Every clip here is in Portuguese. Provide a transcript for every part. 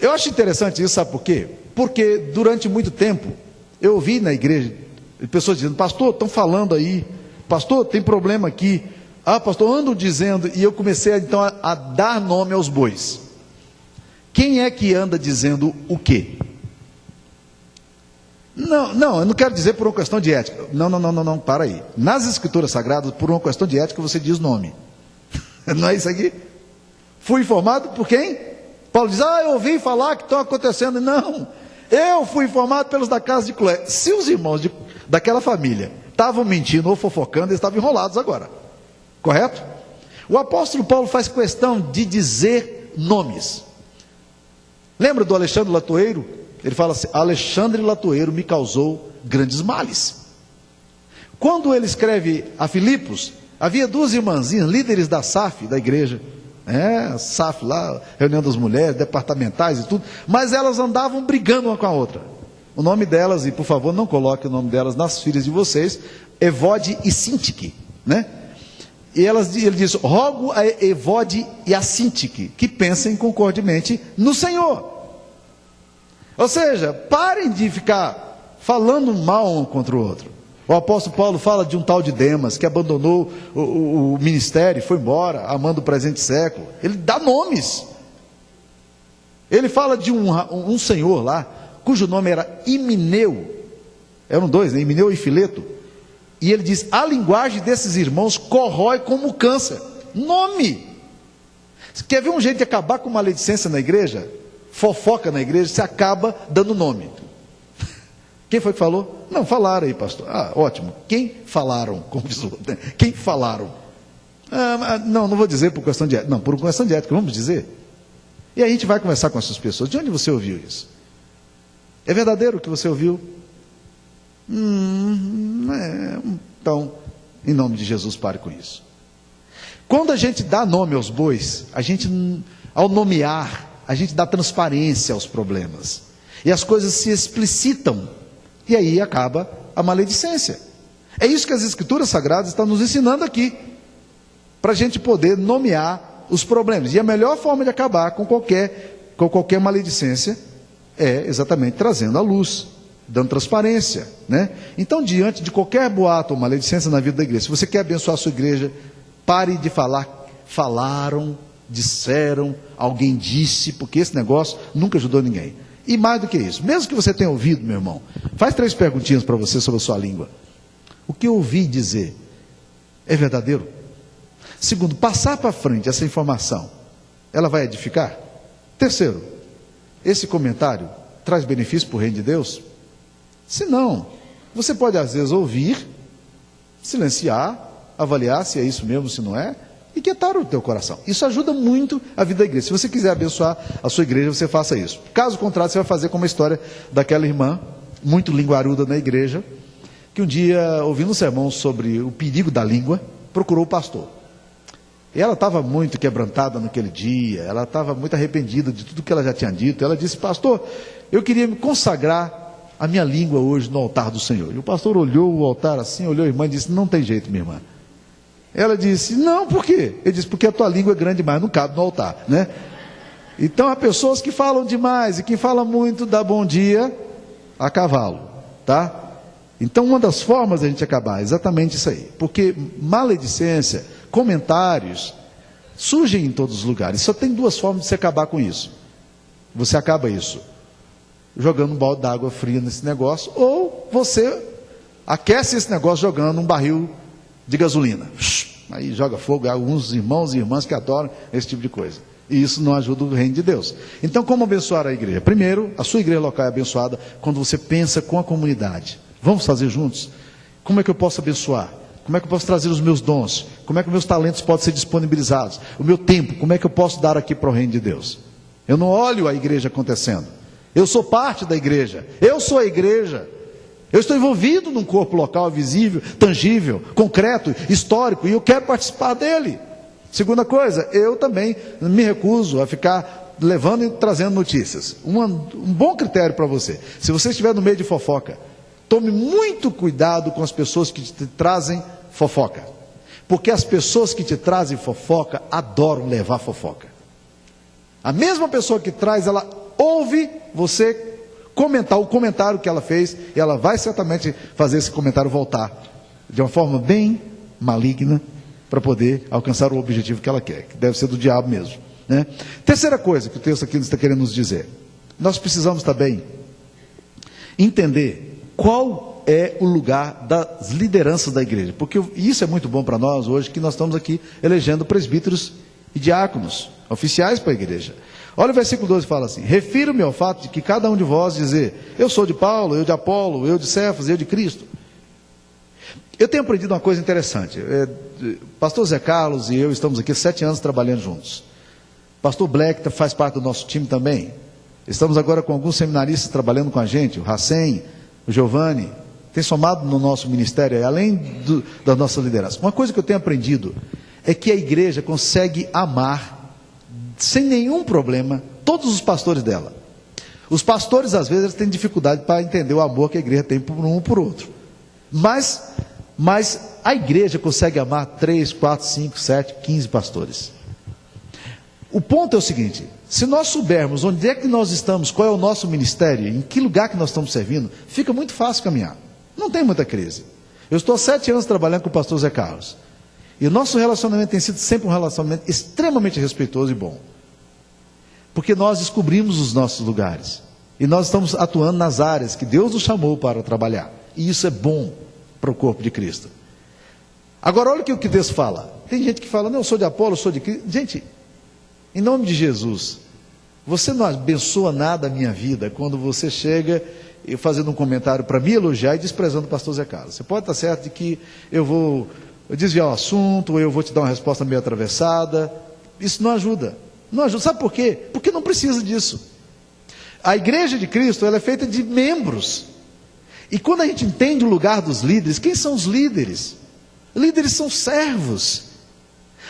Eu acho interessante isso, sabe por quê? Porque durante muito tempo, eu ouvi na igreja, pessoas dizendo, pastor, estão falando aí, pastor, tem problema aqui, pastor, andam dizendo, e eu comecei então a dar nome aos bois. Quem é que anda dizendo o quê? Não, eu não quero dizer por uma questão de ética. Não, para aí. Nas escrituras sagradas, por uma questão de ética, você diz nome. Não é isso aqui? Fui informado por quem? Paulo diz, eu ouvi falar que estão acontecendo. Não, eu fui informado pelos da casa de Cloé. Se os irmãos daquela família estavam mentindo ou fofocando, eles estavam enrolados agora. Correto? O apóstolo Paulo faz questão de dizer nomes. Lembra do Alexandre Latoeiro? Ele fala assim, Alexandre Latoeiro me causou grandes males. Quando ele escreve a Filipos, havia duas irmãzinhas, líderes da SAF, da igreja, SAF lá, reunião das mulheres, departamentais e tudo, mas elas andavam brigando uma com a outra. O nome delas, e por favor não coloque o nome delas nas filhas de vocês, Evode e Sintique, né? E ele diz, rogo a Evode e a Sintique, que pensem concordemente no Senhor. Ou seja, parem de ficar falando mal um contra o outro. O apóstolo Paulo fala de um tal de Demas, que abandonou o ministério, foi embora, amando o presente século. Ele dá nomes. Ele fala de um senhor lá, cujo nome era Himeneu. Eram dois, né? Himeneu e Fileto. E ele diz, a linguagem desses irmãos corrói como câncer. Nome. Você quer ver um jeito de acabar com maledicência na igreja? Fofoca na igreja, você acaba dando nome. Quem foi que falou? Não, falaram aí, pastor. Ótimo. Quem falaram? Como diz o outro, né? Quem falaram? Não vou dizer por questão de ética. Não, por questão de ética, vamos dizer. E aí a gente vai conversar com essas pessoas. De onde você ouviu isso? É verdadeiro o que você ouviu? Então, em nome de Jesus, pare com isso. Quando a gente dá nome aos bois, ao nomear, a gente dá transparência aos problemas. E as coisas se explicitam. E aí acaba a maledicência. É isso que as escrituras sagradas estão nos ensinando aqui. Para a gente poder nomear os problemas. E a melhor forma de acabar com qualquer maledicência é exatamente trazendo a luz, dando transparência, né? Então, diante de qualquer boato ou maledicência na vida da igreja, se você quer abençoar a sua igreja, pare de falar, falaram, disseram, alguém disse, porque esse negócio nunca ajudou ninguém. E mais do que isso, mesmo que você tenha ouvido, meu irmão, faz 3 perguntinhas para você sobre a sua língua. O que eu ouvi dizer é verdadeiro? Segundo, passar para frente essa informação, ela vai edificar? Terceiro, esse comentário traz benefício para o reino de Deus? Se não, você pode às vezes ouvir, silenciar, avaliar se é isso mesmo, se não é, e quietar o teu coração. Isso ajuda muito a vida da igreja. Se você quiser abençoar a sua igreja, você faça isso. Caso contrário, você vai fazer como a história daquela irmã, muito linguaruda na igreja, que um dia, ouvindo um sermão sobre o perigo da língua, procurou o pastor. E ela estava muito quebrantada naquele dia, ela estava muito arrependida de tudo que ela já tinha dito. Ela disse, pastor, eu queria me consagrar a minha língua hoje no altar do Senhor. E o pastor olhou o altar assim, olhou a irmã e disse, não tem jeito, minha irmã. Ela disse, não, por quê? Ele disse, porque a tua língua é grande demais, não cabe no altar, né? Então há pessoas que falam demais, e quem fala muito dá bom dia a cavalo, tá? Então uma das formas da gente acabar é exatamente isso aí, porque maledicência, comentários, surgem em todos os lugares. Só tem 2 formas de se acabar com isso. Você acaba isso jogando um balde d'água fria nesse negócio, ou você aquece esse negócio jogando um barril de gasolina. Aí joga fogo, há alguns irmãos e irmãs que adoram esse tipo de coisa. E isso não ajuda o reino de Deus. Então, como abençoar a igreja? Primeiro, a sua igreja local é abençoada quando você pensa com a comunidade. Vamos fazer juntos? Como é que eu posso abençoar? Como é que eu posso trazer os meus dons? Como é que os meus talentos podem ser disponibilizados? O meu tempo, como é que eu posso dar aqui para o reino de Deus? Eu não olho a igreja acontecendo. Eu sou parte da igreja. Eu sou a igreja. Eu estou envolvido num corpo local, visível, tangível, concreto, histórico, e eu quero participar dele. Segunda coisa, eu também me recuso a ficar levando e trazendo notícias. Um bom critério para você, se você estiver no meio de fofoca, tome muito cuidado com as pessoas que te trazem fofoca, porque as pessoas que te trazem fofoca adoram levar fofoca. A mesma pessoa que traz, ela ouve você comentar o comentário que ela fez, e ela vai certamente fazer esse comentário voltar de uma forma bem maligna para poder alcançar o objetivo que ela quer, que deve ser do diabo mesmo, né? Terceira coisa que o texto aqui está querendo nos dizer: nós precisamos também entender qual é o lugar das lideranças da igreja, porque isso é muito bom para nós hoje, que nós estamos aqui elegendo presbíteros e diáconos, oficiais para a igreja. Olha o versículo 12, fala assim: refiro-me ao fato de que cada um de vós dizer, eu sou de Paulo, eu de Apolo, eu de Cefas, eu de Cristo. Eu tenho aprendido uma coisa interessante. Pastor Zé Carlos e eu estamos aqui 7 anos trabalhando juntos. Pastor Black faz parte do nosso time também. Estamos agora com alguns seminaristas trabalhando com a gente, o Hacem, o Giovanni, tem somado no nosso ministério, além da nossa liderança. Uma coisa que eu tenho aprendido é que a igreja consegue amar sem nenhum problema todos os pastores dela. Os pastores às vezes têm dificuldade para entender o amor que a igreja tem por um por outro, mas a igreja consegue amar 3, 4, 5, 7, 15 pastores. O ponto é o seguinte: se nós soubermos onde é que nós estamos, qual é o nosso ministério, em que lugar que nós estamos servindo, fica muito fácil caminhar, não tem muita crise. Eu estou há 7 anos trabalhando com o pastor Zé Carlos, e o nosso relacionamento tem sido sempre um relacionamento extremamente respeitoso e bom, porque nós descobrimos os nossos lugares, e nós estamos atuando nas áreas que Deus nos chamou para trabalhar, e isso é bom para o corpo de Cristo. Agora olha o que Deus fala. Tem gente que fala, não, eu sou de Apolo, eu sou de Cristo. Gente, em nome de Jesus, você não abençoa nada a minha vida quando você chega e fazendo um comentário para me elogiar e desprezando o pastor Zé Carlos. Você pode estar certo de que eu vou desviar o assunto, ou eu vou te dar uma resposta meio atravessada. Isso não ajuda. Não ajuda. Sabe por quê? Porque não precisa disso. A igreja de Cristo, ela é feita de membros. E quando a gente entende o lugar dos líderes, quem são os líderes? Líderes são servos.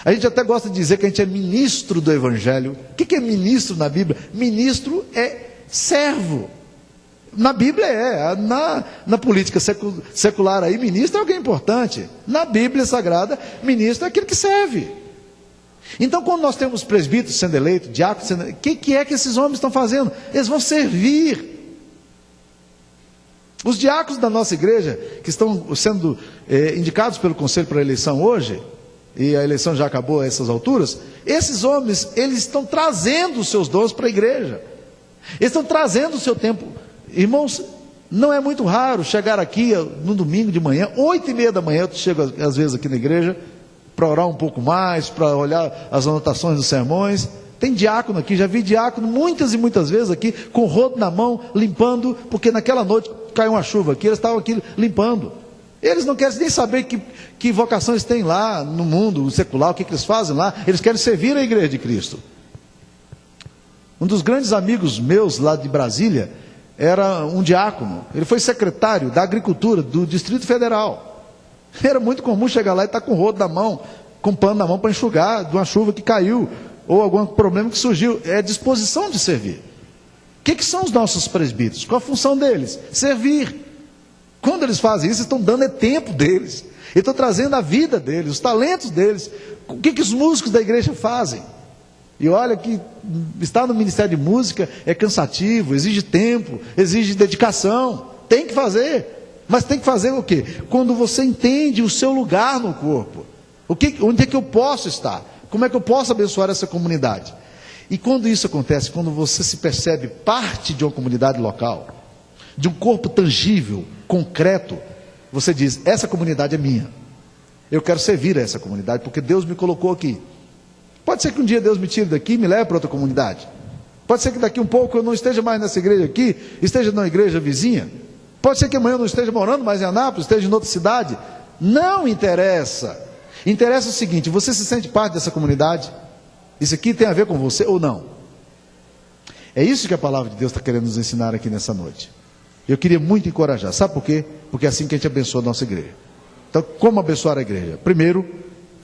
A gente até gosta de dizer que a gente é ministro do Evangelho. O que é ministro na Bíblia? Ministro é servo. Na Bíblia na política secular aí, ministro é alguém importante. Na Bíblia Sagrada, ministro é aquele que serve. Então quando nós temos presbíteros sendo eleitos, diáconos sendo eleitos, o que é que esses homens estão fazendo? Eles vão servir. Os diáconos da nossa igreja, que estão sendo indicados pelo conselho para a eleição hoje, e a eleição já acabou a essas alturas, esses homens, eles estão trazendo os seus dons para a igreja, eles estão trazendo o seu tempo. Irmãos, não é muito raro chegar aqui no domingo de manhã, 8h30 da manhã, eu chego às vezes aqui na igreja, para orar um pouco mais, para olhar as anotações dos sermões. Tem diácono aqui, já vi diácono muitas e muitas vezes aqui, com o rodo na mão, limpando, porque naquela noite caiu uma chuva aqui, eles estavam aqui limpando. Eles não querem nem saber que vocações tem lá no mundo secular, o que eles fazem lá. Eles querem servir a igreja de Cristo. Um dos grandes amigos meus lá de Brasília era um diácono. Ele foi secretário da agricultura do Distrito Federal. Era muito comum chegar lá e estar com o rodo na mão, com pano na mão para enxugar de uma chuva que caiu, ou algum problema que surgiu. É disposição de servir. O que são os nossos presbíteros? Qual a função deles? Servir. Quando eles fazem isso, estão dando tempo deles, estão trazendo a vida deles, os talentos deles. O que os músicos da igreja fazem? E olha que estar no ministério de música é cansativo, exige tempo, exige dedicação, tem que fazer, mas tem que fazer o quê? Quando você entende o seu lugar no corpo, onde é que eu posso estar, como é que eu posso abençoar essa comunidade? E quando isso acontece, quando você se percebe parte de uma comunidade local, de um corpo tangível, concreto, você diz, essa comunidade é minha, eu quero servir a essa comunidade, porque Deus me colocou aqui. Pode ser que um dia Deus me tire daqui e me leve para outra comunidade, pode ser que daqui um pouco eu não esteja mais nessa igreja aqui, esteja na igreja vizinha, pode ser que amanhã eu não esteja morando mais em Anápolis, esteja em outra cidade, não interessa, interessa o seguinte, você se sente parte dessa comunidade? Isso aqui tem a ver com você ou não? É isso que a palavra de Deus está querendo nos ensinar aqui nessa noite. Eu queria muito encorajar, sabe por quê? Porque é assim que a gente abençoa a nossa igreja. Então, como abençoar a igreja? Primeiro,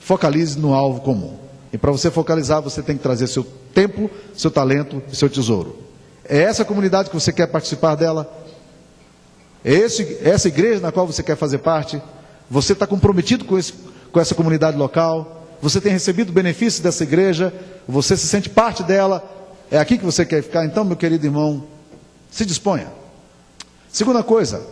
focalize no alvo comum. E para você focalizar, você tem que trazer seu tempo, seu talento e seu tesouro. É essa comunidade que você quer participar dela? É essa igreja na qual você quer fazer parte? Você está comprometido com essa comunidade local? Você tem recebido benefícios dessa igreja? Você se sente parte dela? É aqui que você quer ficar? Então, meu querido irmão, se disponha. Segunda coisa,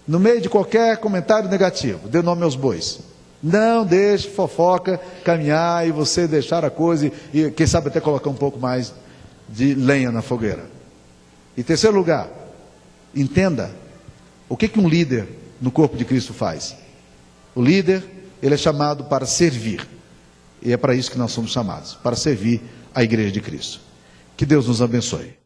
no meio de qualquer comentário negativo, dê nome aos bois. Não deixe fofoca caminhar e você deixar a coisa e quem sabe até colocar um pouco mais de lenha na fogueira. Em terceiro lugar, entenda o que um líder no corpo de Cristo faz. O líder, ele é chamado para servir. E é para isso que nós somos chamados, para servir a igreja de Cristo. Que Deus nos abençoe.